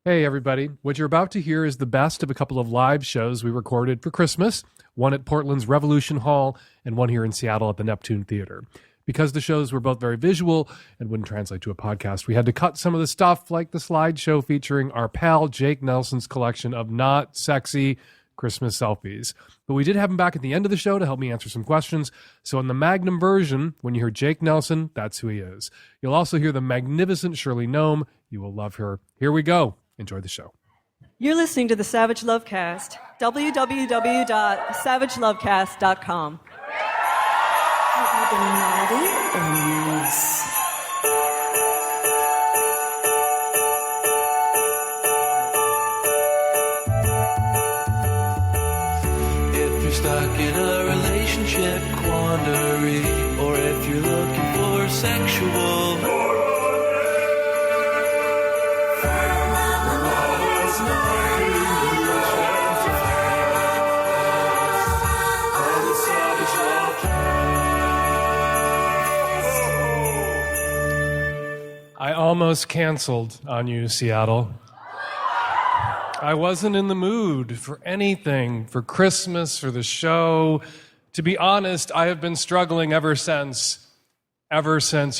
Hey everybody, what you're about to hear is the best of a couple of live shows we recorded for Christmas, one at Portland's Revolution Hall and one here in Seattle at the Neptune Theater. Because the shows were both very visual and wouldn't translate to a podcast, we had to cut some of the stuff like the slideshow featuring our pal Jake Nelson's collection of not sexy Christmas selfies. But we did have him back at the end of the show to help me answer some questions. So in the Magnum version, when you hear Jake Nelson, that's who he is. You'll also hear the magnificent Shirley Gnome. You will love her. Here we go. Enjoy the show. You're listening to the Savage Lovecast. www.savagelovecast.com. Have you been naughty or nice? If you're stuck in a relationship quandary, or if you're looking for sexual I almost canceled on you, Seattle. I wasn't in the mood for anything, for Christmas, for the show. To be honest, I have been struggling ever since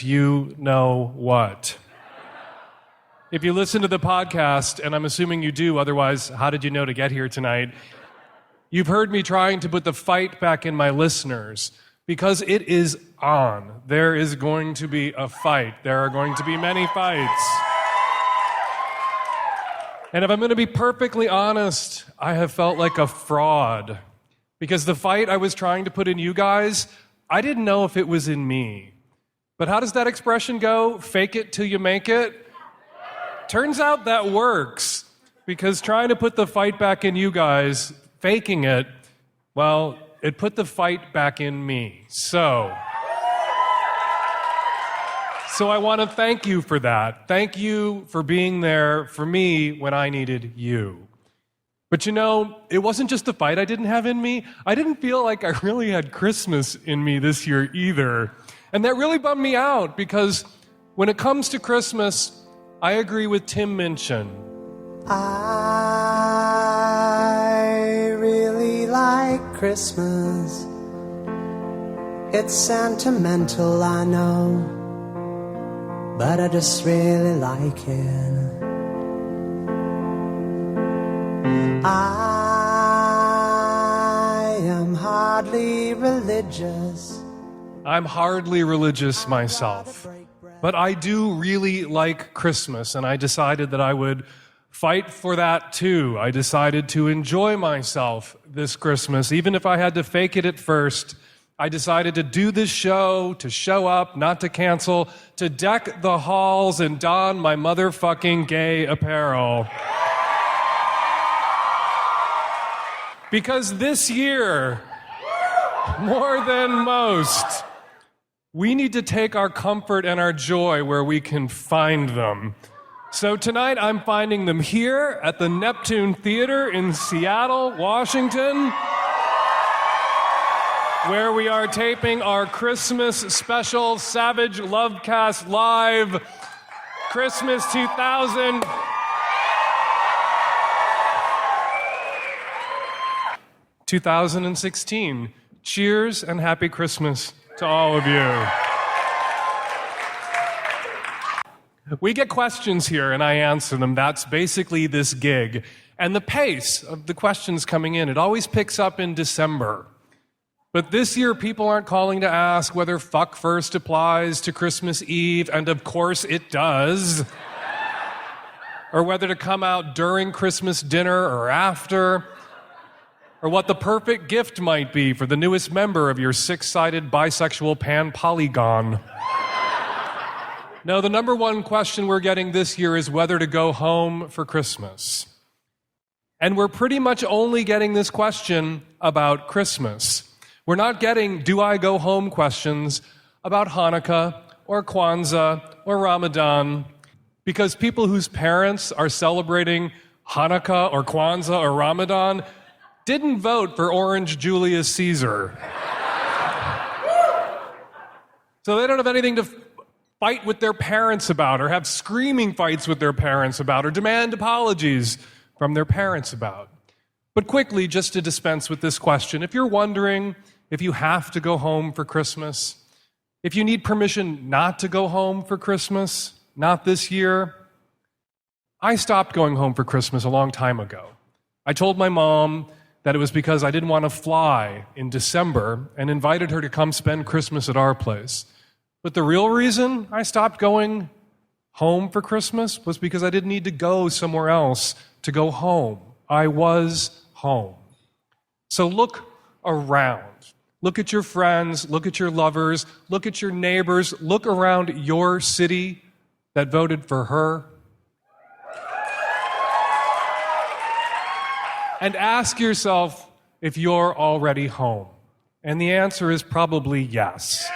you know what. If you listen to the podcast, and I'm assuming you do, otherwise, how did you know to get here tonight? You've heard me trying to put the fight back in my listeners. Because it is on. There is going to be a fight. There are going to be many fights. And if I'm going to be perfectly honest, I have felt like a fraud. Because the fight I was trying to put in you guys, I didn't know if it was in me. But how does that expression go? Fake it till you make it? Turns out that works. Because trying to put the fight back in you guys, faking it, well, it put the fight back in me. So I want to thank you for that. Thank you for being there for me when I needed you. But you know, it wasn't just the fight I didn't have in me. I didn't feel like I really had Christmas in me this year either. And that really bummed me out because when it comes to Christmas, I agree with Tim Minchin. I really like Christmas. It's sentimental, I know, but I just really like it. I am hardly religious. I'm hardly religious myself, but I do really like Christmas, and I decided that I would fight for that too. I decided to enjoy myself this Christmas, even if I had to fake it at first. I decided to do this show, to show up, not to cancel, to deck the halls and don my motherfucking gay apparel. Because this year, more than most, we need to take our comfort and our joy where we can find them. So tonight I'm finding them here at the Neptune Theater in Seattle, Washington, where we are taping our Christmas Special Savage Lovecast Live Christmas 2000. 2016. Cheers and happy Christmas to all of you. We get questions here and I answer them. That's basically this gig. And the pace of the questions coming in, it always picks up in December. But this year, people aren't calling to ask whether fuck first applies to Christmas Eve, and of course it does. Or whether to come out during Christmas dinner or after. Or what the perfect gift might be for the newest member of your six-sided bisexual pan-polygon. No, the number one question we're getting this year is whether to go home for Christmas. And we're pretty much only getting this question about Christmas. We're not getting do I go home questions about Hanukkah or Kwanzaa or Ramadan, because people whose parents are celebrating Hanukkah or Kwanzaa or Ramadan didn't vote for Orange Julius Caesar. So they don't have anything to fight with their parents about, or have screaming fights with their parents about, or demand apologies from their parents about. But quickly, just to dispense with this question, if you're wondering if you have to go home for Christmas, if you need permission not to go home for Christmas, not this year, I stopped going home for Christmas a long time ago. I told my mom that it was because I didn't want to fly in December and invited her to come spend Christmas at our place. But the real reason I stopped going home for Christmas was because I didn't need to go somewhere else to go home. I was home. So look around. Look at your friends, look at your lovers, look at your neighbors, look around your city that voted for her. And ask yourself if you're already home. And the answer is probably yes.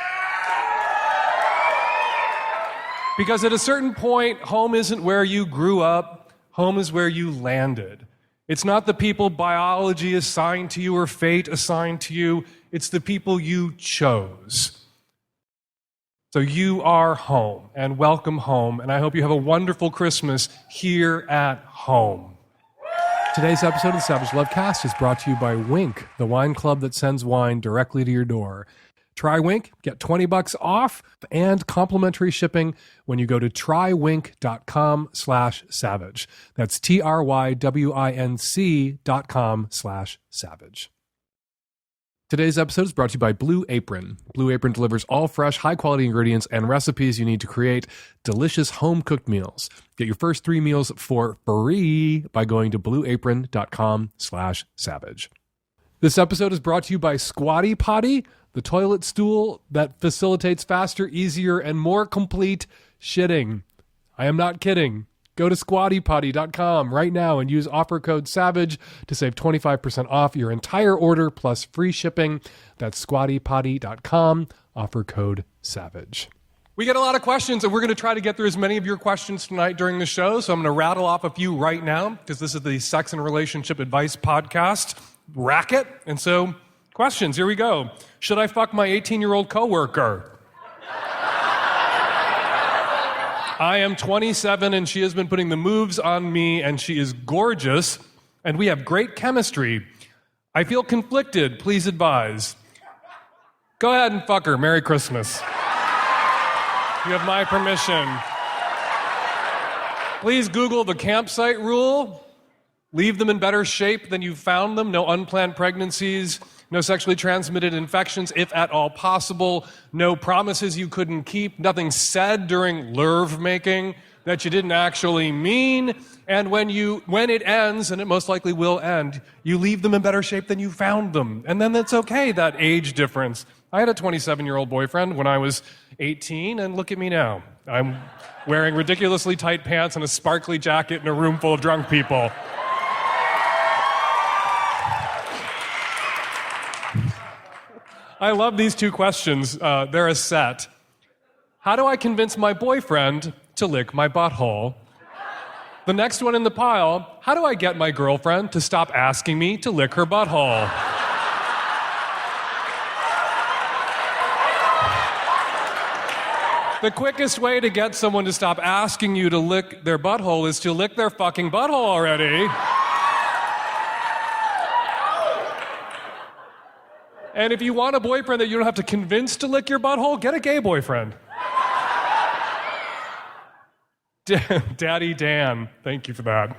Because at a certain point, home isn't where you grew up, home is where you landed. It's not the people biology assigned to you or fate assigned to you, it's the people you chose. So you are home, and welcome home, and I hope you have a wonderful Christmas here at home. Today's episode of the Savage Lovecast is brought to you by Winc, the wine club that sends wine directly to your door. Try Winc, get $20 off and complimentary shipping when you go to trywinc.com/savage. That's trywinc.com/savage. Today's episode is brought to you by Blue Apron. Blue Apron delivers all fresh, high-quality ingredients and recipes you need to create delicious home-cooked meals. Get your first 3 meals for free by going to blueapron.com/savage. This episode is brought to you by Squatty Potty, the toilet stool that facilitates faster, easier, and more complete shitting. I am not kidding. Go to squattypotty.com right now and use offer code SAVAGE to save 25% off your entire order plus free shipping. That's squattypotty.com, offer code SAVAGE. We get a lot of questions, and we're going to try to get through as many of your questions tonight during the show, so I'm going to rattle off a few right now, because this is the Sex and Relationship Advice Podcast racket. And so, questions, here we go. Should I fuck my 18-year-old coworker? I am 27 and she has been putting the moves on me, and she is gorgeous and we have great chemistry. I feel conflicted. Please advise. Go ahead and fuck her. Merry Christmas. You have my permission. Please Google the campsite rule. Leave them in better shape than you found them. No unplanned pregnancies. No sexually transmitted infections, if at all possible. No promises you couldn't keep. Nothing said during lurve making that you didn't actually mean. And when it ends, and it most likely will end, you leave them in better shape than you found them. And then that's okay, that age difference. I had a 27-year-old boyfriend when I was 18, and look at me now. I'm wearing ridiculously tight pants and a sparkly jacket in a room full of drunk people. I love these two questions. They're a set. How do I convince my boyfriend to lick my butthole? The next one in the pile, how do I get my girlfriend to stop asking me to lick her butthole? The quickest way to get someone to stop asking you to lick their butthole is to lick their fucking butthole already. And if you want a boyfriend that you don't have to convince to lick your butthole, get a gay boyfriend. Daddy Dan, thank you for that.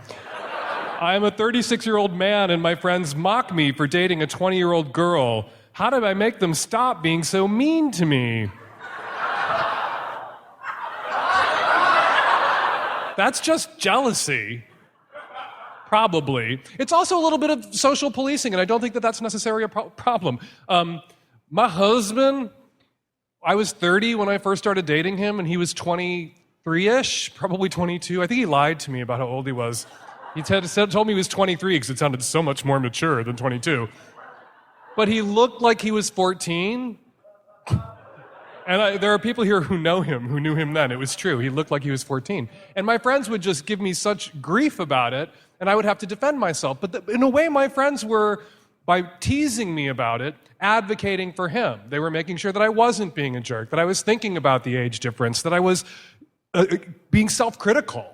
I am a 36-year-old man and my friends mock me for dating a 20-year-old girl. How do I make them stop being so mean to me? That's just jealousy. Probably. It's also a little bit of social policing, and I don't think that that's necessarily a problem. My husband, I was 30 when I first started dating him, and he was 23-ish, probably 22. I think he lied to me about how old he was. He told me he was 23 because it sounded so much more mature than 22. But he looked like he was 14. And there are people here who know him, who knew him then. It was true. He looked like he was 14. And my friends would just give me such grief about it, and I would have to defend myself. But in a way, my friends were by teasing me about it, advocating for him. They were making sure that I wasn't being a jerk, that I was thinking about the age difference, that I was being self-critical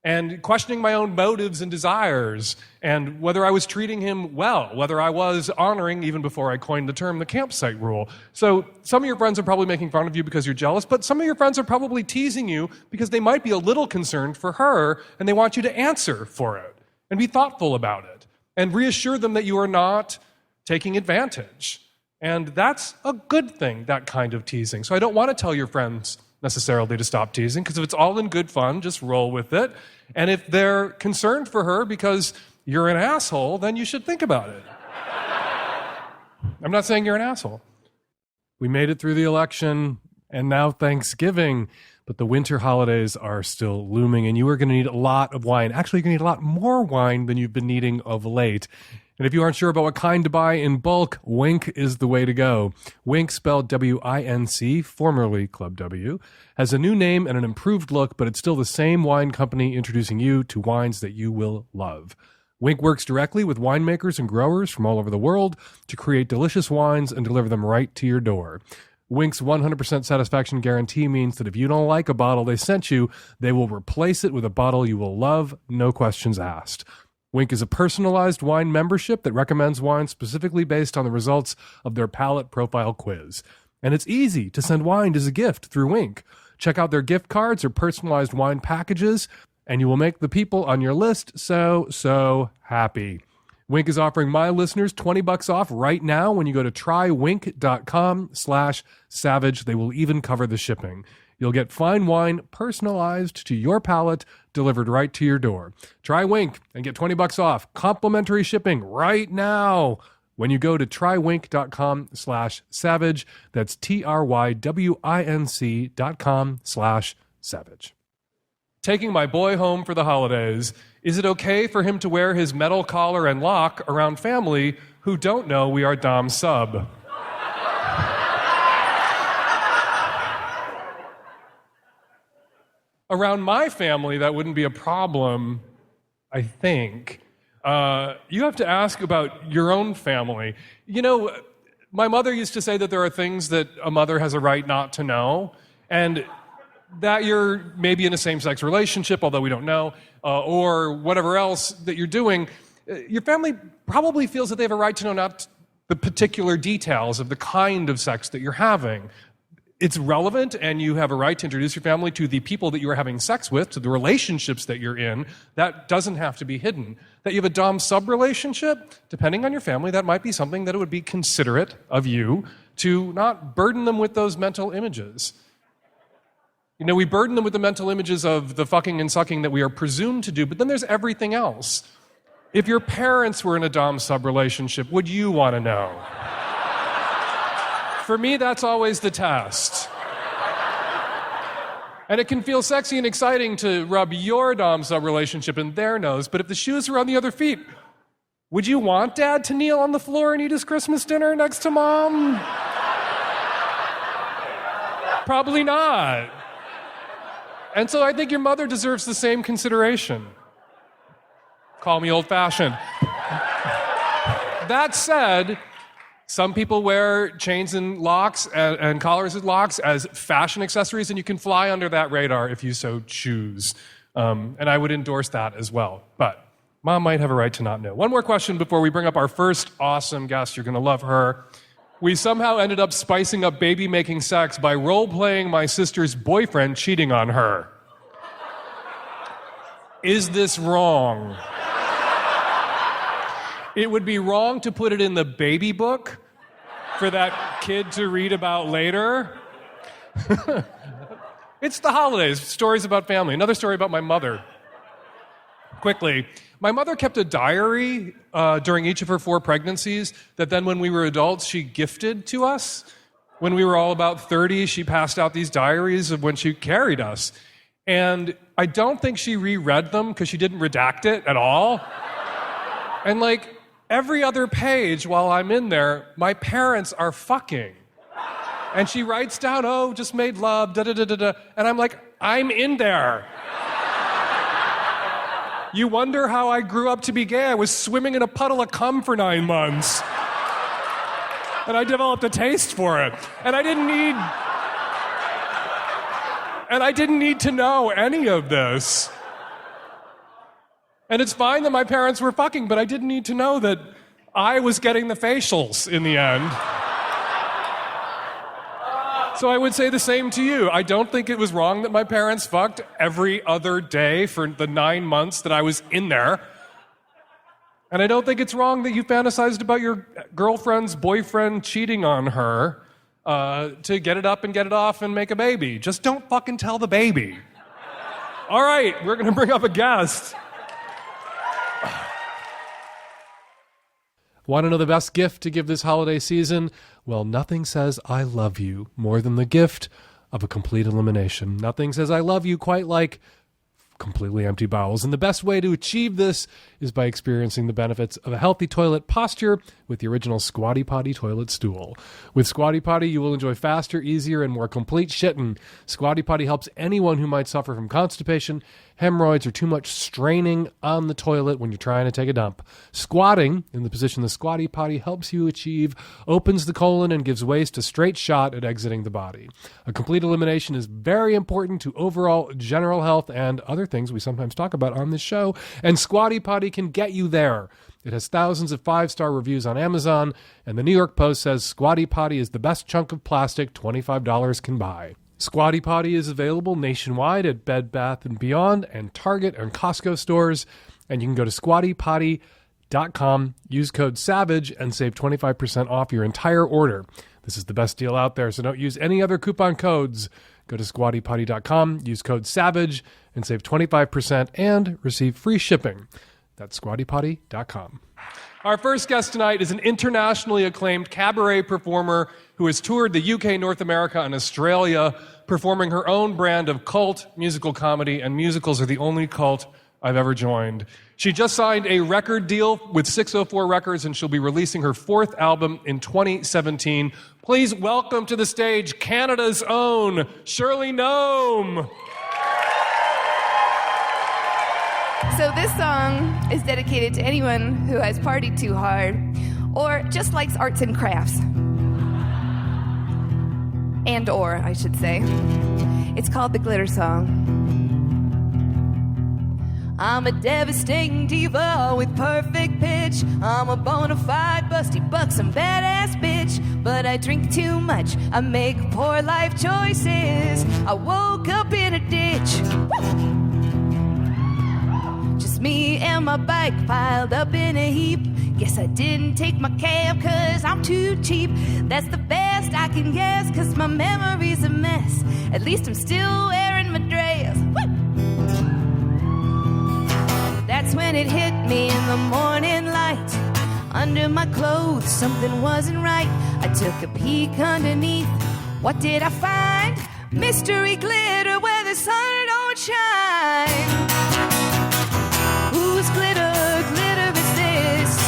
and questioning my own motives and desires, and whether I was treating him well, whether I was honoring, even before I coined the term, the campsite rule. So some of your friends are probably making fun of you because you're jealous, but some of your friends are probably teasing you because they might be a little concerned for her, and they want you to answer for it and be thoughtful about it and reassure them that you are not taking advantage. And that's a good thing, that kind of teasing. So I don't want to tell your friends necessarily to stop teasing, because if it's all in good fun, just roll with it. And if they're concerned for her because you're an asshole, then you should think about it. I'm not saying you're an asshole. We made it through the election, and now Thanksgiving, but the winter holidays are still looming, and you are going to need a lot of wine. Actually, you're going to need a lot more wine than you've been needing of late. And if you aren't sure about what kind to buy in bulk, Winc is the way to go. Winc, spelled W-I-N-C, formerly Club W, has a new name and an improved look, but it's still the same wine company introducing you to wines that you will love. Winc works directly with winemakers and growers from all over the world to create delicious wines and deliver them right to your door. Winc's 100% satisfaction guarantee means that if you don't like a bottle they sent you, they will replace it with a bottle you will love, no questions asked. Winc is a personalized wine membership that recommends wines specifically based on the results of their palate profile quiz. And it's easy to send wine as a gift through Winc. Check out their gift cards or personalized wine packages, and you will make the people on your list so happy. Winc is offering my listeners $20 off right now when you go to trywinc.com/savage. They will even cover the shipping. You'll get fine wine personalized to your palate, delivered right to your door. Try Winc and get $20 off. Complimentary shipping right now when you go to trywinc.com/savage. That's trywinc.com/savage. Taking my boy home for the holidays. Is it okay for him to wear his metal collar and lock around family who don't know we are Dom Sub? Around my family, that wouldn't be a problem, I think. You have to ask about your own family. You know, my mother used to say that there are things that a mother has a right not to know, and that you're maybe in a same-sex relationship, although we don't know, or whatever else that you're doing. Your family probably feels that they have a right to know not the particular details of the kind of sex that you're having. It's relevant, and you have a right to introduce your family to the people that you are having sex with, to the relationships that you're in. That doesn't have to be hidden. That you have a dom-sub relationship, depending on your family, that might be something that it would be considerate of you to not burden them with those mental images. You know, we burden them with the mental images of the fucking and sucking that we are presumed to do, but then there's everything else. If your parents were in a dom-sub relationship, would you want to know? For me, that's always the test. And it can feel sexy and exciting to rub your dom-sub relationship in their nose, but if the shoes were on the other feet, would you want Dad to kneel on the floor and eat his Christmas dinner next to Mom? Probably not. And so I think your mother deserves the same consideration. Call me old-fashioned. That said, some people wear chains and locks and collars and locks as fashion accessories, and you can fly under that radar if you so choose. And I would endorse that as well. But Mom might have a right to not know. One more question before we bring up our first awesome guest. You're going to love her. We somehow ended up spicing up baby-making sex by role-playing my sister's boyfriend cheating on her. Is this wrong? It would be wrong to put it in the baby book for that kid to read about later. It's the holidays, stories about family. Another story about my mother. Quickly, my mother kept a diary during each of her 4 pregnancies that then when we were adults, she gifted to us. When we were all about 30, she passed out these diaries of when she carried us. And I don't think she reread them because she didn't redact it at all. And like every other page while I'm in there, my parents are fucking. And she writes down, oh, just made love, da-da-da-da-da. And I'm like, I'm in there. You wonder how I grew up to be gay. I was swimming in a puddle of cum for 9 months. And I developed a taste for it. And I didn't need to know any of this. And it's fine that my parents were fucking, but I didn't need to know that I was getting the facials in the end. So I would say the same to you. I don't think it was wrong that my parents fucked every other day for the 9 months that I was in there. And I don't think it's wrong that you fantasized about your girlfriend's boyfriend cheating on her to get it up and get it off and make a baby. Just don't fucking tell the baby. All right, we're going to bring up a guest. Want to know the best gift to give this holiday season? Well, nothing says I love you more than the gift of a complete elimination. Nothing says I love you quite like completely empty bowels. And the best way to achieve this is by experiencing the benefits of a healthy toilet posture with the original Squatty Potty toilet stool. With Squatty Potty, you will enjoy faster, easier, and more complete shitting. Squatty Potty helps anyone who might suffer from constipation, hemorrhoids, or too much straining on the toilet when you're trying to take a dump. Squatting, in the position the Squatty Potty helps you achieve, opens the colon and gives waste a straight shot at exiting the body. A complete elimination is very important to overall general health and other things we sometimes talk about on this show, and Squatty Potty can get you there. It has thousands of 5-star reviews on Amazon, and the New York Post says Squatty Potty is the best chunk of plastic $25 can buy. Squatty Potty is available nationwide at Bed Bath & Beyond and Target and Costco stores, and you can go to squattypotty.com, use code SAVAGE, and save 25% off your entire order. This is the best deal out there, so don't use any other coupon codes. Go to squattypotty.com, use code SAVAGE, and save 25% and receive free shipping. That's squattypotty.com. Our first guest tonight is an internationally acclaimed cabaret performer who has toured the UK, North America, and Australia, performing her own brand of cult musical comedy, and musicals are the only cult I've ever joined. She just signed a record deal with 604 Records, and she'll be releasing her 4th album in 2017. Please welcome to the stage Canada's own Shirley Gnome. So this song is dedicated to anyone who has partied too hard or just likes arts and crafts. And/or, I should say. It's called the Glitter Song. I'm a devastating diva with perfect pitch. I'm a bona fide busty buxom badass bitch. But I drink too much, I make poor life choices. I woke up in a ditch. Woo! Me and my bike piled up in a heap. Guess I didn't take my cab cause I'm too cheap. That's the best I can guess cause my memory's a mess. At least I'm still wearing my dress. Woo! That's when it hit me in the morning light. Under my clothes something wasn't right. I took a peek underneath. What did I find? Mystery glitter where the sun don't shine. Whose glitter, glitter is this?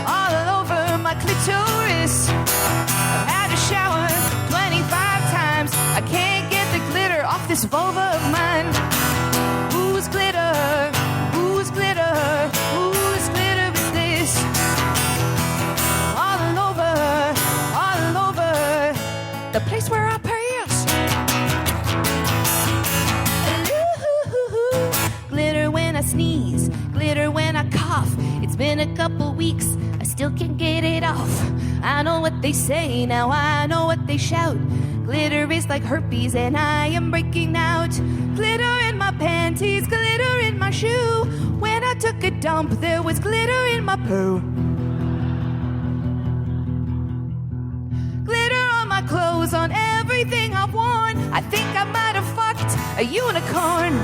All over my clitoris. I've had a shower 25 times. I can't get the glitter off this vulva of mine. Whose glitter, whose glitter, whose glitter is this? All over the place where I pass. Glitter when I sneeze, glitter when I cough. It's been a couple weeks, I still can't get it off. I know what they say, now I know what they shout. Glitter is like herpes and I am breaking out. Glitter in my panties, glitter in my shoe. When I took a dump, there was glitter in my poo. Glitter on my clothes, on everything I've worn. I think I might have fucked a unicorn.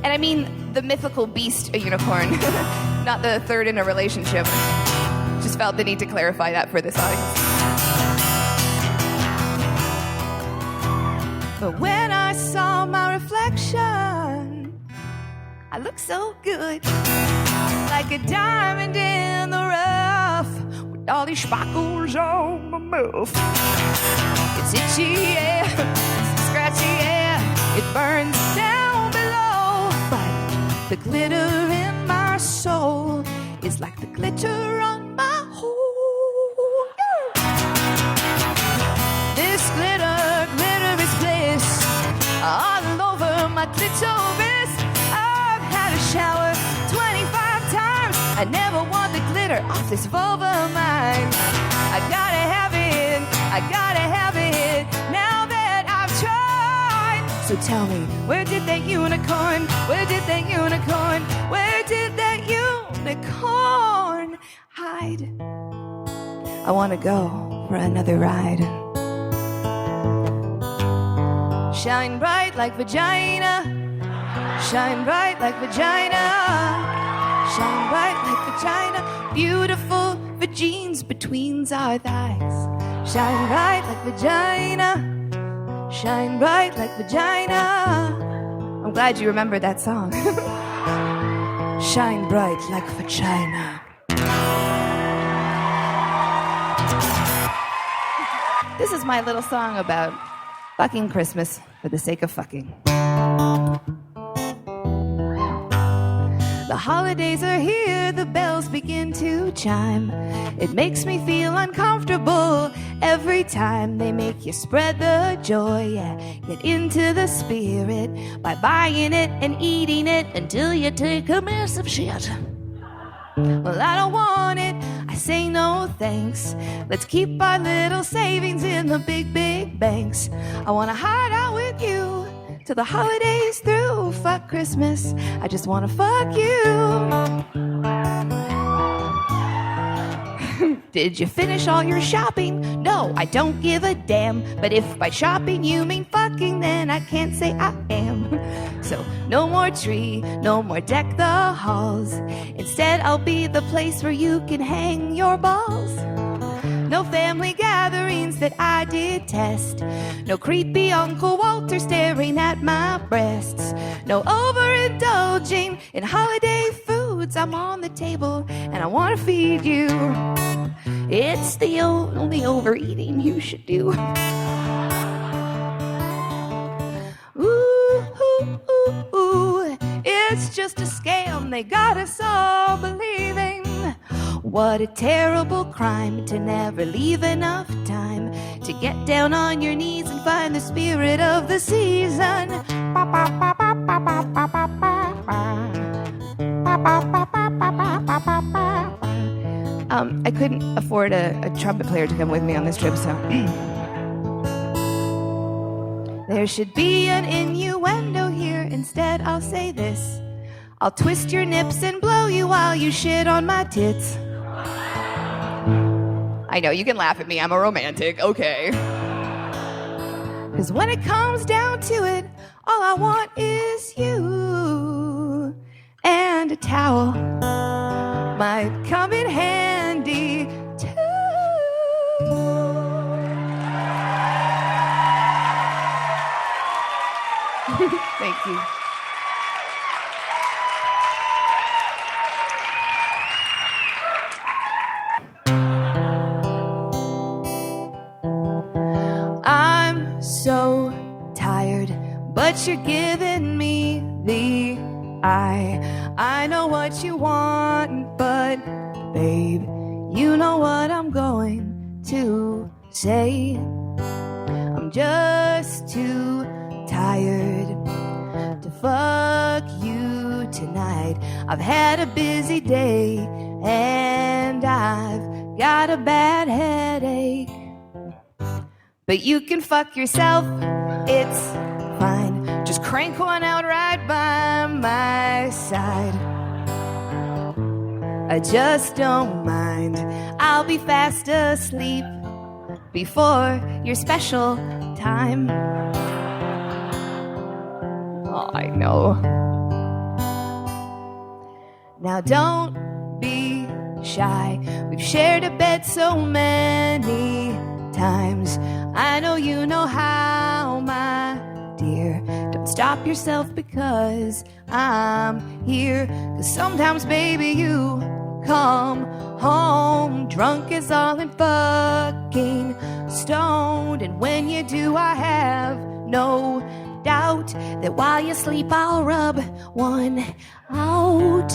And I mean the mythical beast, a unicorn, not the third in a relationship. Just felt the need to clarify that for this audience. But when I saw my reflection, I looked so good, like a diamond in the rough, with all these sparkles on my muff. It's itchy, yeah, it's scratchy, yeah, it burns down below. But The glitter in my soul is like the glitter on my hole. This glitter is bliss all over my clitoris. I've had a shower 25 times. I never want the glitter off this vulva of mine. I gotta have it, I gotta have it now that I've tried. So tell me, where did that unicorn, where did that unicorn, where did that unicorn hide? I wanna go for another ride. Shine bright like vagina, shine bright like vagina, shine bright like vagina, beautiful vagines between our thighs. Shine bright like vagina, shine bright like vagina. I'm glad you remembered that song. Shine bright like vagina. This is my little song about fucking Christmas for the sake of fucking. The holidays are here, the bells begin to chime. It makes me feel uncomfortable every time. They make you spread the joy, yeah. Get into the spirit by buying it and eating it until you take a massive shit. Well, I don't want it, I say no thanks. Let's keep our little savings in the big, big banks. I wanna hide out with you till the holidays through. Fuck Christmas, I just wanna fuck you. Did you finish all your shopping? No, I don't give a damn. But if by shopping you mean fucking, then I can't say I am. So no more tree, no more deck the halls. Instead I'll be the place where you can hang your balls. No family gatherings that I detest. No creepy Uncle Walter staring at my breasts. No overindulging in holiday foods. I'm on the table and I want to feed you. It's the only overeating you should do. Ooh, ooh, ooh, ooh. It's just a scam they got us all believing. What a terrible crime to never leave enough time to get down on your knees and find the spirit of the season. I couldn't afford a trumpet player to come with me on this trip, so there should be an innuendo here. Instead, I'll say this: I'll twist your nips and blow you while you shit on my tits. I know, you can laugh at me, I'm a romantic, okay. 'Cause when it comes down to it, all I want is you. And a towel might come in handy too. Thank you. I'm so tired, but you're giving me the eye. I know what you want, but babe, you know what I'm going to say. I'm just too tired to fuck you tonight. I've had a busy day and I've got a bad headache. But you can fuck yourself, it's fine. Just crank one out right by my side. I just don't mind. I'll be fast asleep before your special time. Oh, I know. Now don't be shy. We've shared a bed so many times. I know you know how, my dear. Don't stop yourself because I'm here. 'Cause sometimes, baby, you come home drunk as all and fucking stoned. And when you do, I have no doubt that while you sleep I'll rub one out.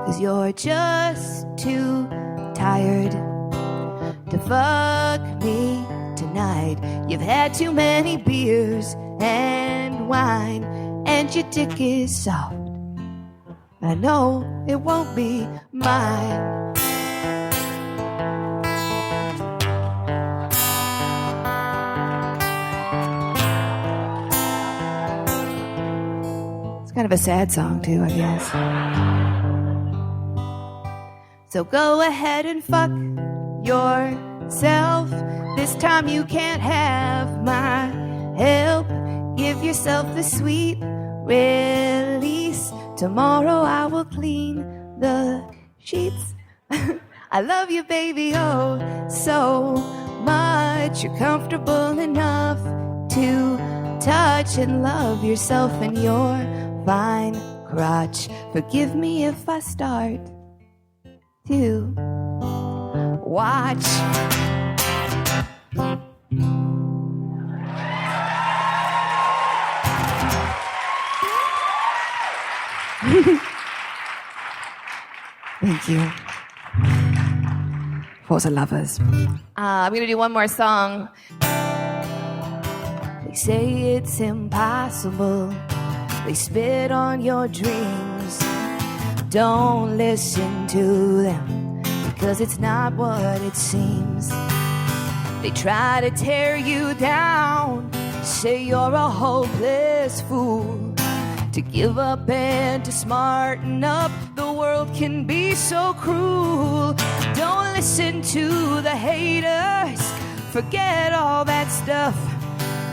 'Cause you're just too tired to fuck me tonight. You've had too many beers and wine, and your dick is soft. I know it won't be mine. It's kind of a sad song too, I guess. So go ahead and fuck yourself. This time you can't have my help. Give yourself the sweet release. Tomorrow I will clean the sheets. I love you, baby, oh, so much. You're comfortable enough to touch and love yourself in your fine crotch. Forgive me if I start to watch. Thank you. For the lovers. I'm going to do one more song. They say it's impossible. They spit on your dreams. Don't listen to them, because it's not what it seems. They try to tear you down, say you're a hopeless fool. To give up and to smarten up, the world can be so cruel. Don't listen to the haters, forget all that stuff.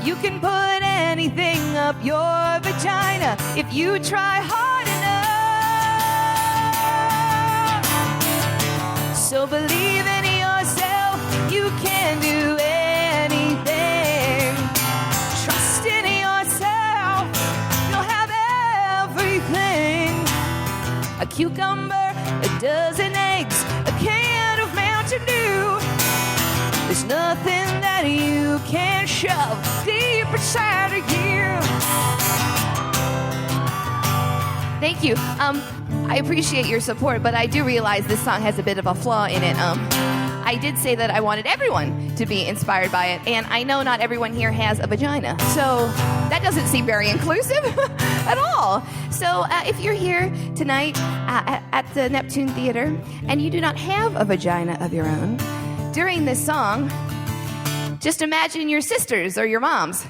You can put anything up your vagina if you try hard enough. So believe in yourself, you can do anything. Trust in yourself, you'll have everything. A cucumber, a dozen eggs, a can of Mountain Dew. There's nothing that you can't shove deep inside of you. Thank you. I appreciate your support, but I do realize this song has a bit of a flaw in it. I did say that I wanted everyone to be inspired by it, and I know not everyone here has a vagina, so that doesn't seem very inclusive at all. So if you're here tonight at the Neptune Theater and you do not have a vagina of your own, during this song, just imagine your sisters or your moms.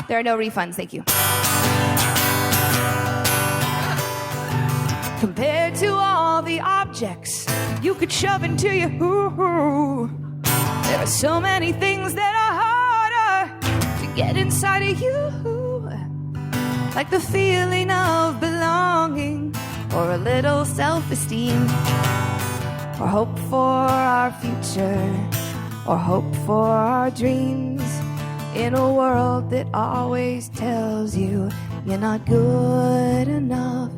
There are no refunds, thank you. Compared to all the objects you could shove into your hoo-hoo, there are so many things that are harder to get inside of you. Like the feeling of belonging, or a little self-esteem, or hope for our future, or hope for our dreams, in a world that always tells you you're not good enough.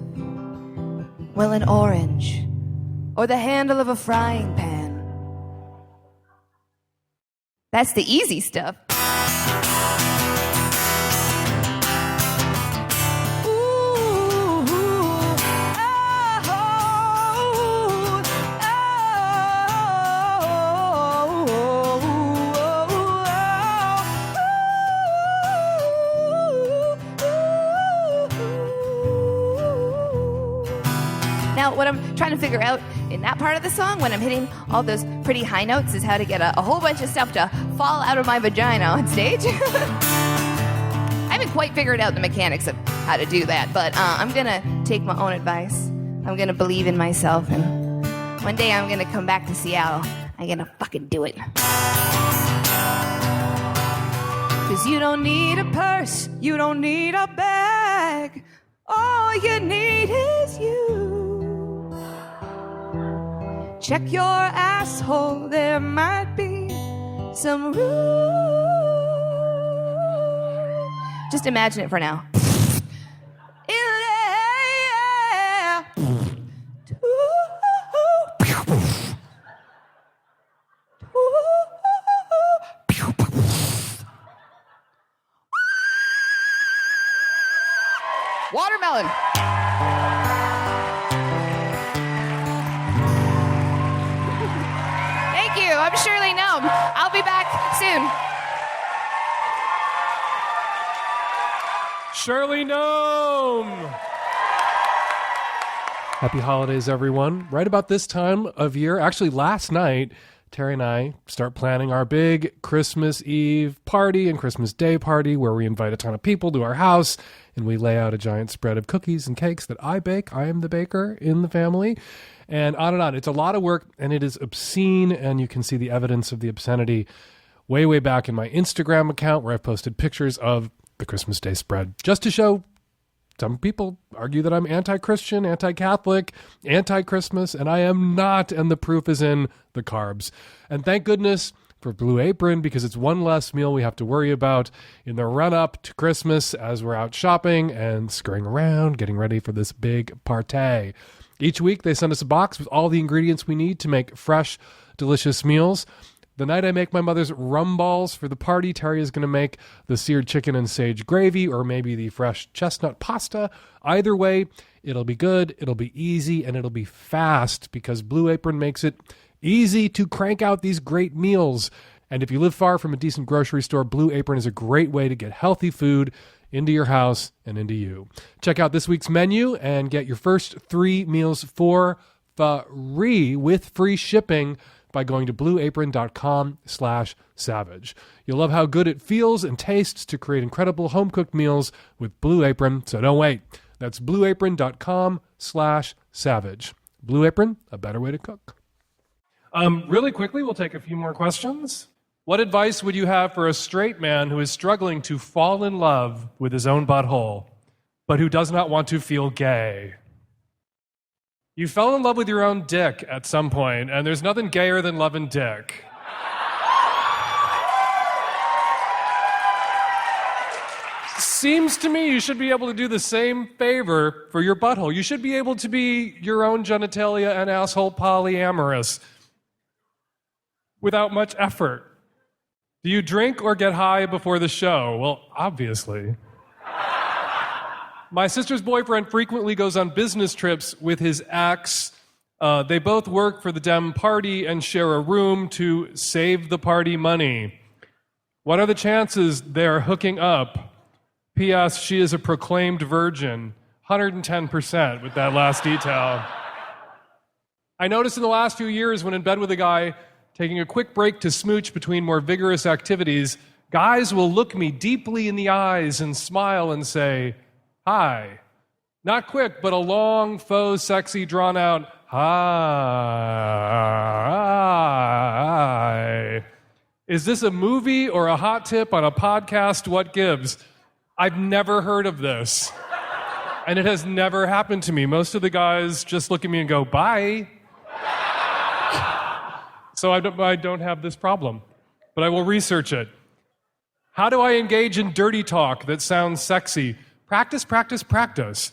Well, an orange, or the handle of a frying pan. That's the easy stuff. Now, what I'm trying to figure out in that part of the song, when I'm hitting all those pretty high notes, is how to get a whole bunch of stuff to fall out of my vagina on stage. I haven't quite figured out the mechanics of how to do that, but I'm going to take my own advice. I'm going to believe in myself, and one day I'm going to come back to Seattle. I'm going to fucking do it. 'Cause you don't need a purse, you don't need a bag. All you need is you. Check your asshole, there might be some room. Just imagine it for now. Watermelon. Thank you. I'm Shirley Gnome. I'll be back soon. Shirley Gnome! Happy holidays, everyone. Right about this time of year, actually last night, Terry and I start planning our big Christmas Eve party and Christmas Day party where we invite a ton of people to our house and we lay out a giant spread of cookies and cakes that I bake. I am the baker in the family. And on and on. It's a lot of work and it is obscene, and you can see the evidence of the obscenity way, way back in my Instagram account where I've posted pictures of the Christmas Day spread just to show. Some people argue that I'm anti-Christian, anti-Catholic, anti-Christmas, and I am not, and the proof is in the carbs. And thank goodness for Blue Apron, because it's one less meal we have to worry about in the run-up to Christmas as we're out shopping and scurrying around, getting ready for this big party. Each week, they send us a box with all the ingredients we need to make fresh, delicious meals. The night I make my mother's rum balls for the party, Terry is going to make the seared chicken and sage gravy, or maybe the fresh chestnut pasta. Either way, it'll be good, it'll be easy, and it'll be fast, because Blue Apron makes it easy to crank out these great meals. And if you live far from a decent grocery store, Blue Apron is a great way to get healthy food into your house and into you. Check out this week's menu and get your first 3 meals for free with free shipping by going to blueapron.com/savage. You'll love how good it feels and tastes to create incredible home-cooked meals with Blue Apron, so don't wait. That's blueapron.com/savage. Blue Apron, a better way to cook. Really quickly, we'll take a few more questions. What advice would you have for a straight man who is struggling to fall in love with his own butthole, but who does not want to feel gay? You fell in love with your own dick at some point, and there's nothing gayer than loving dick. Seems to me you should be able to do the same favor for your butthole. You should be able to be your own genitalia and asshole polyamorous without much effort. Do you drink or get high before the show? Well, obviously. My sister's boyfriend frequently goes on business trips with his ex. They both work for the Dem party and share a room to save the party money. What are the chances they're hooking up? P.S. She is a proclaimed virgin. 110% with that last detail. I noticed in the last few years when in bed with a guy, taking a quick break to smooch between more vigorous activities, guys will look me deeply in the eyes and smile and say, "Hi." Not quick, but a long, faux, sexy, drawn-out, "Hi." Is this a movie or a hot tip on a podcast? What gives? I've never heard of this. And it has never happened to me. Most of the guys just look at me and go, "Bye." So I don't have this problem, but I will research it. How do I engage in dirty talk that sounds sexy? Practice, practice, practice.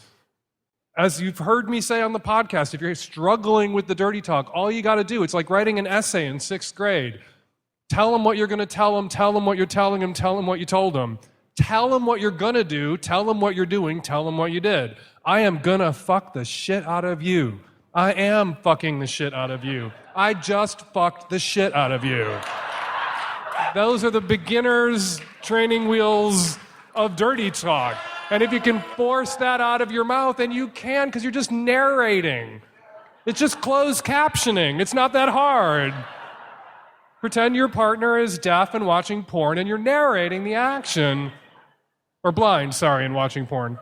As you've heard me say on the podcast, if you're struggling with the dirty talk, all you got to do, it's like writing an essay in 6th grade. Tell them what you're going to tell them what you're telling them, tell them what you told them. Tell them what you're going to do, tell them what you're doing, tell them what you did. I am going to fuck the shit out of you. I am fucking the shit out of you. I just fucked the shit out of you. Those are the beginner's training wheels of dirty talk. And if you can force that out of your mouth, and you can, because you're just narrating. It's just closed captioning. It's not that hard. Pretend your partner is deaf and watching porn, and you're narrating the action. Or blind, sorry, and watching porn.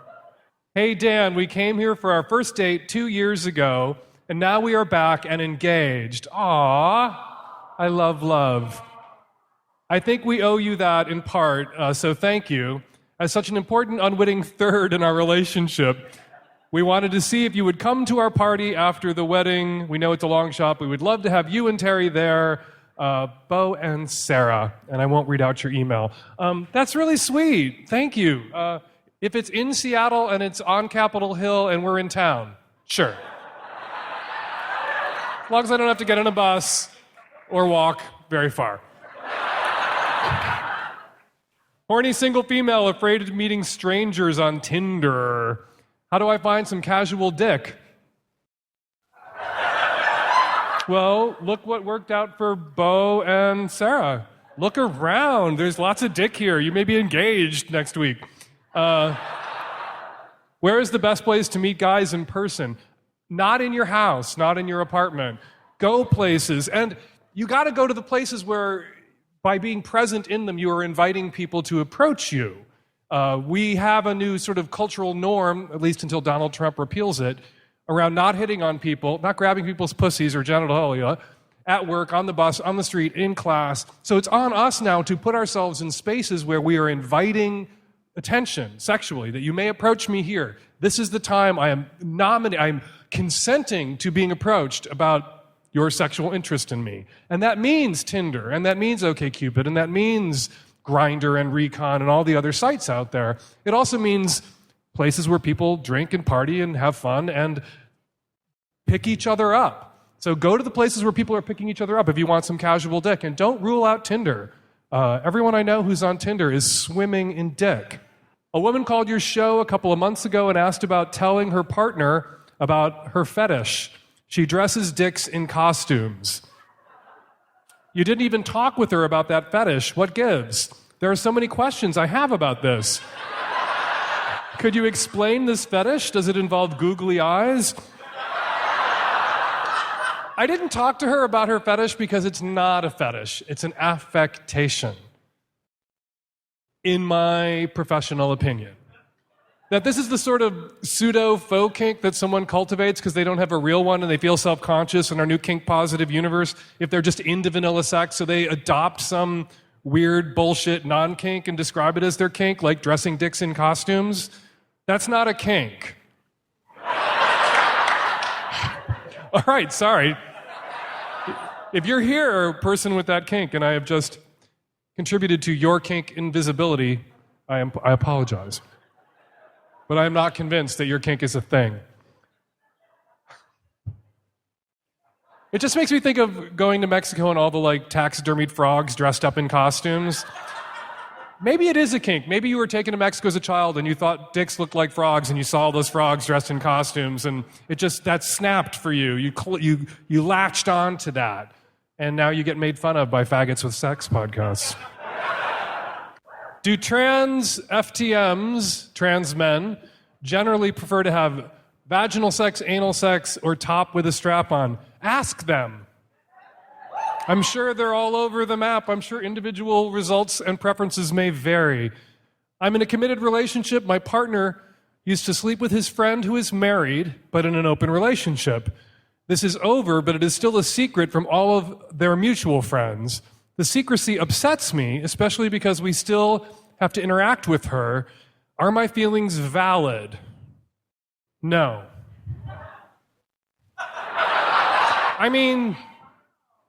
Hey, Dan, we came here for our first date 2 years ago, and now we are back and engaged. Aww, I love love. I think we owe you that in part, so thank you. As such an important unwitting third in our relationship, we wanted to see if you would come to our party after the wedding. We know it's a long shot. We would love to have you and Terry there, Bo and Sarah. And I won't read out your email. That's really sweet. Thank you. If it's in Seattle and it's on Capitol Hill and we're in town, sure. As long as I don't have to get on a bus or walk very far. Horny single female afraid of meeting strangers on Tinder. How do I find some casual dick? Well, look what worked out for Bo and Sarah. Look around. There's lots of dick here. You may be engaged next week. Where is the best place to meet guys in person? Not in your house, not in your apartment. Go places. And you got to go to the places where, by being present in them, you are inviting people to approach you. We have a new sort of cultural norm, at least until Donald Trump repeals it, around not hitting on people, not grabbing people's pussies or genitalia at work, on the bus, on the street, in class. So it's on us now to put ourselves in spaces where we are inviting attention sexually, that you may approach me here. This is the time I'm consenting to being approached about your sexual interest in me. And that means Tinder, and that means OkCupid, and that means Grindr and Recon and all the other sites out there. It also means places where people drink and party and have fun and pick each other up. So go to the places where people are picking each other up if you want some casual dick, and don't rule out Tinder. Everyone I know who's on Tinder is swimming in dick. A woman called your show a couple of months ago and asked about telling her partner about her fetish. She dresses dicks in costumes. You didn't even talk with her about that fetish. What gives? There are so many questions I have about this. Could you explain this fetish? Does it involve googly eyes? I didn't talk to her about her fetish because it's not a fetish. It's an affectation, in my professional opinion. That this is the sort of pseudo-faux kink that someone cultivates because they don't have a real one and they feel self-conscious in our new kink-positive universe if they're just into vanilla sex, so they adopt some weird bullshit non-kink and describe it as their kink, like dressing dicks in costumes. That's not a kink. All right, sorry. If you're here, a person with that kink, and I have just contributed to your kink invisibility, I apologize. But I am not convinced that your kink is a thing. It just makes me think of going to Mexico and all the taxidermied frogs dressed up in costumes. Maybe it is a kink. Maybe you were taken to Mexico as a child and you thought dicks looked like frogs and you saw all those frogs dressed in costumes and that snapped for you. You latched on to that. And now you get made fun of by Faggots with Sex podcasts. Do trans FTMs, trans men, generally prefer to have vaginal sex, anal sex, or top with a strap on? Ask them. I'm sure they're all over the map. I'm sure individual results and preferences may vary. I'm in a committed relationship. My partner used to sleep with his friend who is married, but in an open relationship. This is over, but it is still a secret from all of their mutual friends. The secrecy upsets me, especially because we still have to interact with her. Are my feelings valid? No. I mean,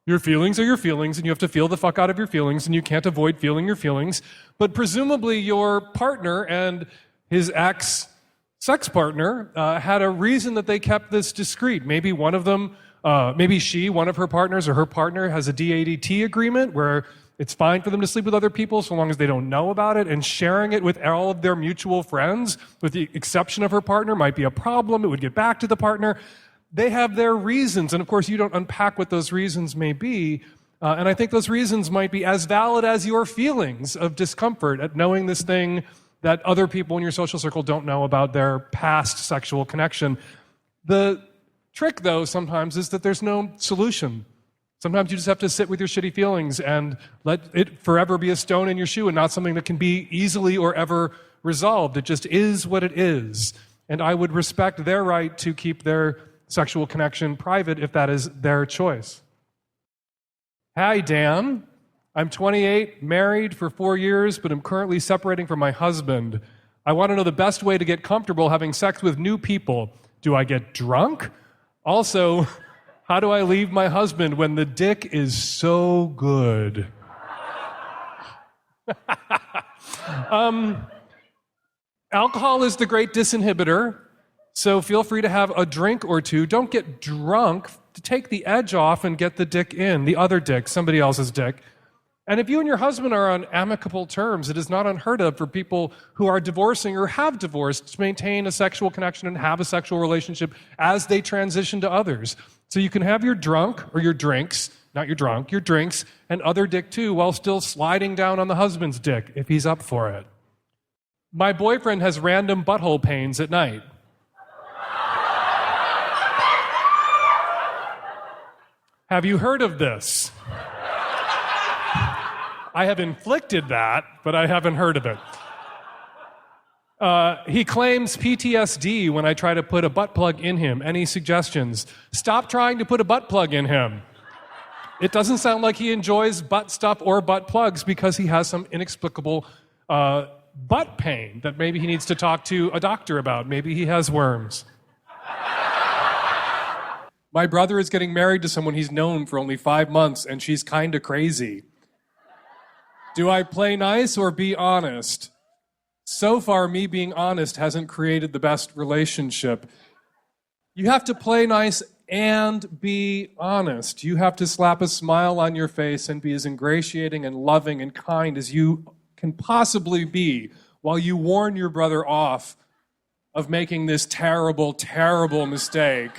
your feelings are your feelings, and you have to feel the fuck out of your feelings, and you can't avoid feeling your feelings. But presumably your partner and his ex-sex partner had a reason that they kept this discreet. Maybe one of them, one of her partners or her partner has a DADT agreement where it's fine for them to sleep with other people so long as they don't know about it, and sharing it with all of their mutual friends, with the exception of her partner, might be a problem. It would get back to the partner. They have their reasons, and of course you don't unpack what those reasons may be, and I think those reasons might be as valid as your feelings of discomfort at knowing this thing that other people in your social circle don't know about their past sexual connection. The trick, though, sometimes is that there's no solution. Sometimes you just have to sit with your shitty feelings and let it forever be a stone in your shoe and not something that can be easily or ever resolved. It just is what it is, and I would respect their right to keep their sexual connection private if that is their choice. Hi, Dan. I'm 28, married for 4 years, but I'm currently separating from my husband. I want to know the best way to get comfortable having sex with new people. Do I get drunk? Also, how do I leave my husband when the dick is so good? Alcohol is the great disinhibitor. So feel free to have a drink or two. Don't get drunk. To take the edge off and get the dick in, the other dick, somebody else's dick. And if you and your husband are on amicable terms, it is not unheard of for people who are divorcing or have divorced to maintain a sexual connection and have a sexual relationship as they transition to others. So you can have your drunk or your drinks, not your drunk, your drinks, and other dick too, while still sliding down on the husband's dick if he's up for it. My boyfriend has random butthole pains at night. Have you heard of this? I have inflicted that, but I haven't heard of it. He claims PTSD when I try to put a butt plug in him. Any suggestions? Stop trying to put a butt plug in him. It doesn't sound like he enjoys butt stuff or butt plugs because he has some inexplicable butt pain that maybe he needs to talk to a doctor about. Maybe he has worms. My brother is getting married to someone he's known for only 5 months, and she's kind of crazy. Do I play nice or be honest? So far, me being honest hasn't created the best relationship. You have to play nice and be honest. You have to slap a smile on your face and be as ingratiating and loving and kind as you can possibly be while you warn your brother off of making this terrible, terrible mistake.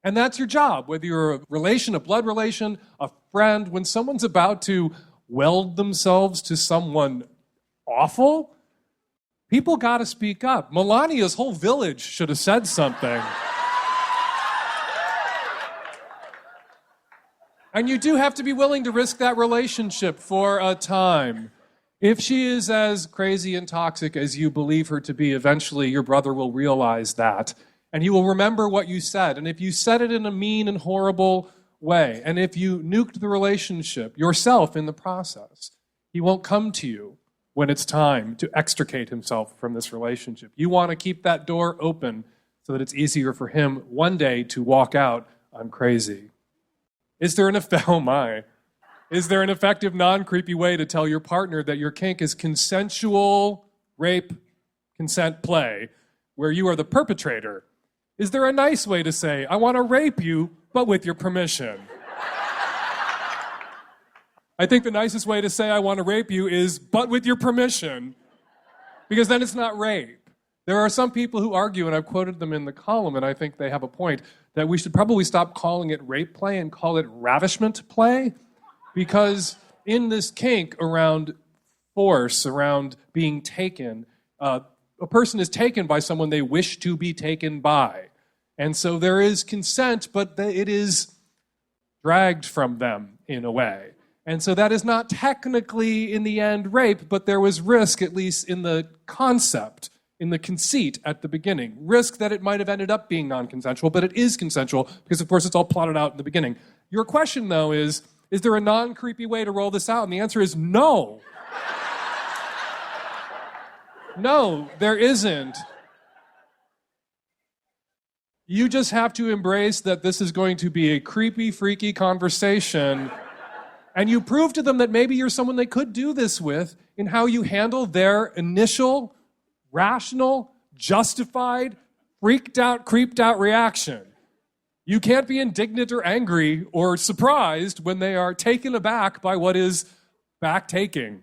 And that's your job, whether you're a relation, a blood relation, a friend. When someone's about to weld themselves to someone awful, people got to speak up. Melania's whole village should have said something. And you do have to be willing to risk that relationship for a time. If she is as crazy and toxic as you believe her to be, eventually your brother will realize that. And he will remember what you said. And if you said it in a mean and horrible way, and if you nuked the relationship yourself in the process, he won't come to you when it's time to extricate himself from this relationship. You want to keep that door open so that it's easier for him one day to walk out, I'm crazy. Is there an effective non-creepy way to tell your partner that your kink is consensual rape, consent play, where you are the perpetrator? Is there a nice way to say, I want to rape you, but with your permission? I think the nicest way to say I want to rape you is, but with your permission, because then it's not rape. There are some people who argue, and I've quoted them in the column, and I think they have a point, that we should probably stop calling it rape play and call it ravishment play, because in this kink around force, around being taken, a person is taken by someone they wish to be taken by. And so there is consent, but it is dragged from them in a way. And so that is not technically, in the end, rape, but there was risk, at least in the concept, in the conceit at the beginning. Risk that it might have ended up being non-consensual, but it is consensual because, of course, it's all plotted out in the beginning. Your question, though, is there a non-creepy way to roll this out? And the answer is no. No, there isn't. You just have to embrace that this is going to be a creepy, freaky conversation, and you prove to them that maybe you're someone they could do this with in how you handle their initial, rational, justified, freaked out, creeped out reaction. You can't be indignant or angry or surprised when they are taken aback by what is back-taking.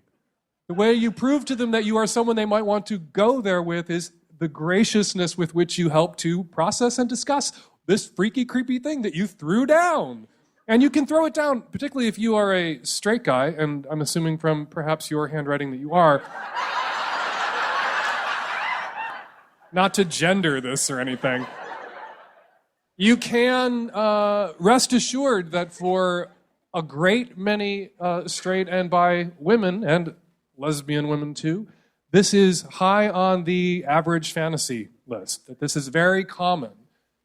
The way you prove to them that you are someone they might want to go there with is the graciousness with which you help to process and discuss this freaky, creepy thing that you threw down. And you can throw it down, particularly if you are a straight guy, and I'm assuming from perhaps your handwriting that you are. Not to gender this or anything. You can rest assured that for a great many straight and bi women, and lesbian women too, this is high on the average fantasy list, that this is very common.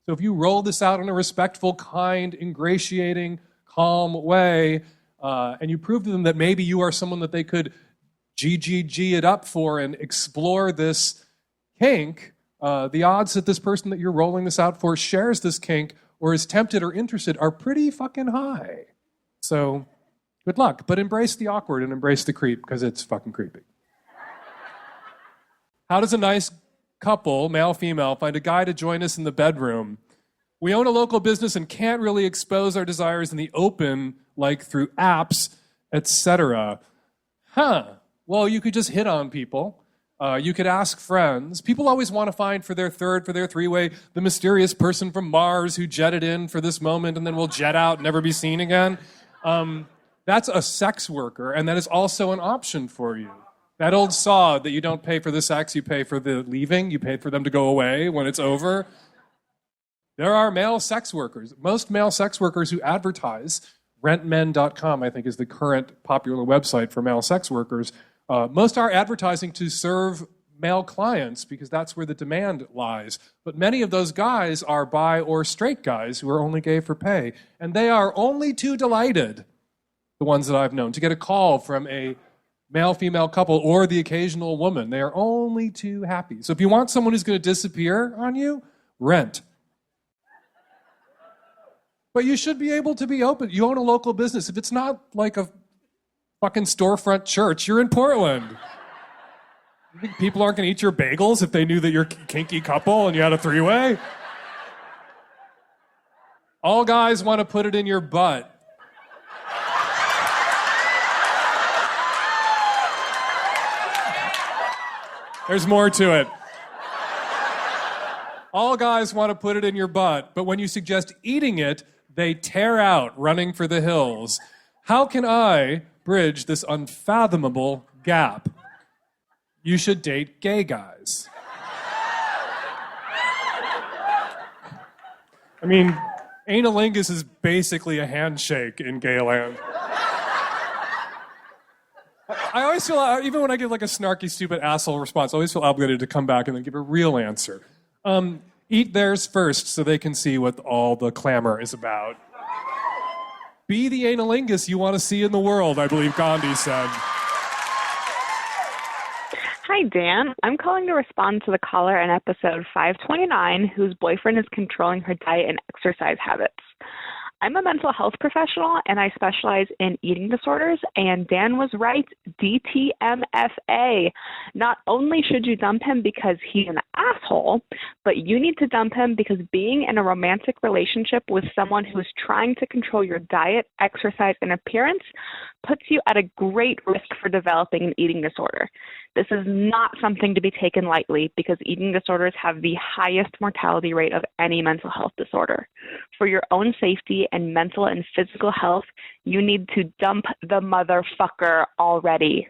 So if you roll this out in a respectful, kind, ingratiating, calm way, and you prove to them that maybe you are someone that they could GGG it up for and explore this kink, the odds that this person that you're rolling this out for shares this kink or is tempted or interested are pretty fucking high. So good luck, but embrace the awkward and embrace the creep because it's fucking creepy. How does a nice couple, male, female, find a guy to join us in the bedroom? We own a local business and can't really expose our desires in the open like through apps. etc. Well, you could just hit on people. You could ask friends. People always want to find for their third, for their three-way, the mysterious person from Mars who jetted in for this moment and then will jet out and never be seen again. That's a sex worker, and that is also an option for you. That old saw that you don't pay for the sex, you pay for the leaving, you pay for them to go away when it's over. There are male sex workers. Most male sex workers who advertise, rentmen.com, I think, is the current popular website for male sex workers. Most are advertising to serve male clients because that's where the demand lies. But many of those guys are bi or straight guys who are only gay for pay. And they are only too delighted, the ones that I've known, to get a call from a male-female couple or the occasional woman. They are only too happy. So if you want someone who's going to disappear on you, rent. But you should be able to be open. You own a local business. If it's not like a fucking storefront church, you're in Portland. You think people aren't going to eat your bagels if they knew that you're a kinky couple and you had a three-way? All guys want to put it in your butt. There's more to it. All guys want to put it in your butt, but when you suggest eating it, they tear out, running for the hills. How can I bridge this unfathomable gap? You should date gay guys. I mean, analingus is basically a handshake in gay land. I always feel, even when I give like a snarky, stupid asshole response, I always feel obligated to come back and then give a real answer. Eat theirs first so they can see what all the clamor is about. Be the analingus you want to see in the world, I believe Gandhi said. Hi, Dan. I'm calling to respond to the caller in episode 529 whose boyfriend is controlling her diet and exercise habits. I'm a mental health professional, and I specialize in eating disorders, and Dan was right, DTMFA. Not only should you dump him because he's an asshole, but you need to dump him because being in a romantic relationship with someone who is trying to control your diet, exercise, and appearance puts you at a great risk for developing an eating disorder. This is not something to be taken lightly because eating disorders have the highest mortality rate of any mental health disorder. For your own safety and mental and physical health, you need to dump the motherfucker already.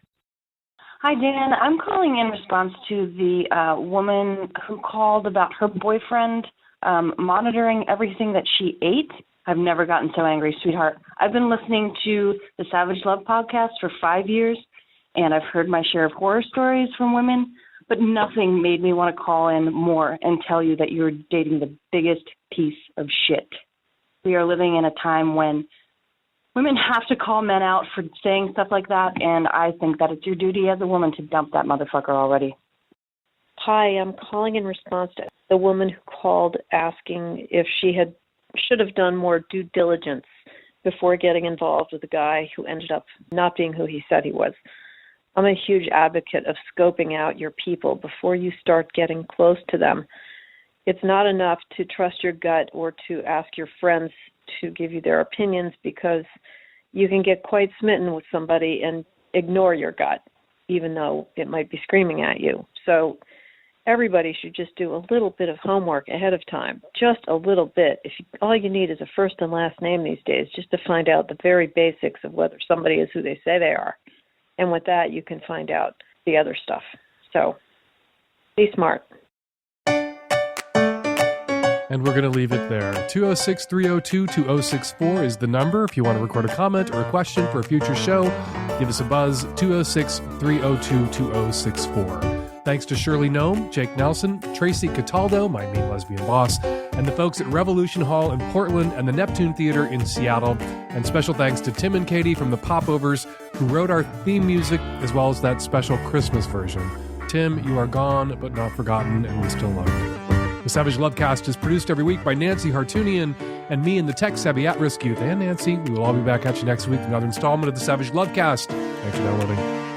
Hi, Dan. I'm calling in response to the woman who called about her boyfriend monitoring everything that she ate. I've never gotten so angry, sweetheart. I've been listening to the Savage Lovecast for 5 years, and I've heard my share of horror stories from women, but nothing made me want to call in more and tell you that you're dating the biggest piece of shit. We are living in a time when women have to call men out for saying stuff like that, and I think that it's your duty as a woman to dump that motherfucker already. Hi, I'm calling in response to the woman who called asking if she should have done more due diligence before getting involved with a guy who ended up not being who he said he was. I'm a huge advocate of scoping out your people before you start getting close to them. It's not enough to trust your gut or to ask your friends to give you their opinions because you can get quite smitten with somebody and ignore your gut, even though it might be screaming at you. So everybody should just do a little bit of homework ahead of time, just a little bit. All you need is a first and last name these days, just to find out the very basics of whether somebody is who they say they are. And with that, you can find out the other stuff. So be smart. And we're going to leave it there. 206-302-2064 is the number. If you want to record a comment or a question for a future show, give us a buzz, 206-302-2064. Thanks to Shirley Gnome, Jake Nelson, Tracy Cataldo, my mean lesbian boss, and the folks at Revolution Hall in Portland and the Neptune Theater in Seattle. And special thanks to Tim and Katie from the Popovers, who wrote our theme music as well as that special Christmas version. Tim, you are gone but not forgotten, and we still love you. The Savage Lovecast is produced every week by Nancy Hartunian and me and the tech-savvy at-risk youth. And Nancy, we will all be back at you next week with another installment of the Savage Lovecast. Thanks for downloading.